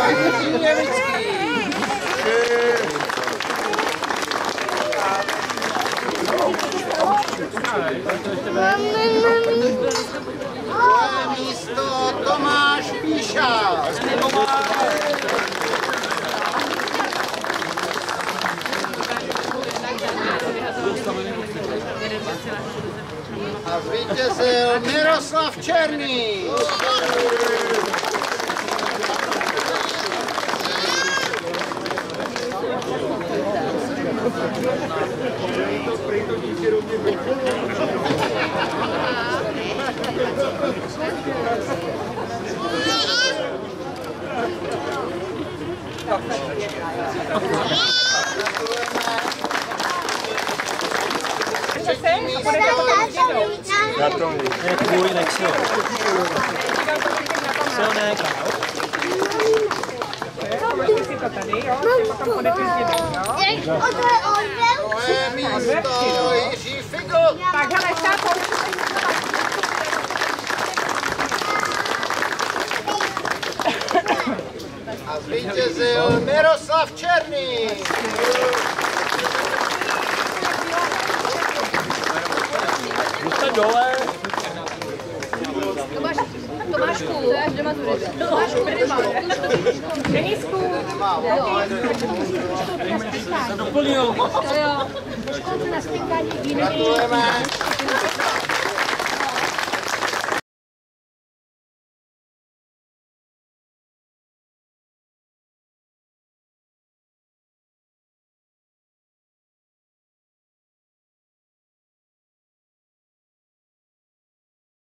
Jiří Jevický. Místo Tomáš Píša. A zvítězil Miroslav Černý. Já to je kvůli nechci. Silné kámo. Si to tady, jo? Potom podepis jo? To je místo Jiří Figo. Tak hele, štápou. A zvítězil Miroslav Černý. Jste dole. Tomášku, to je až doma tudy. Tomášku, Denisku. Doplnil. To jo. Gratulujeme.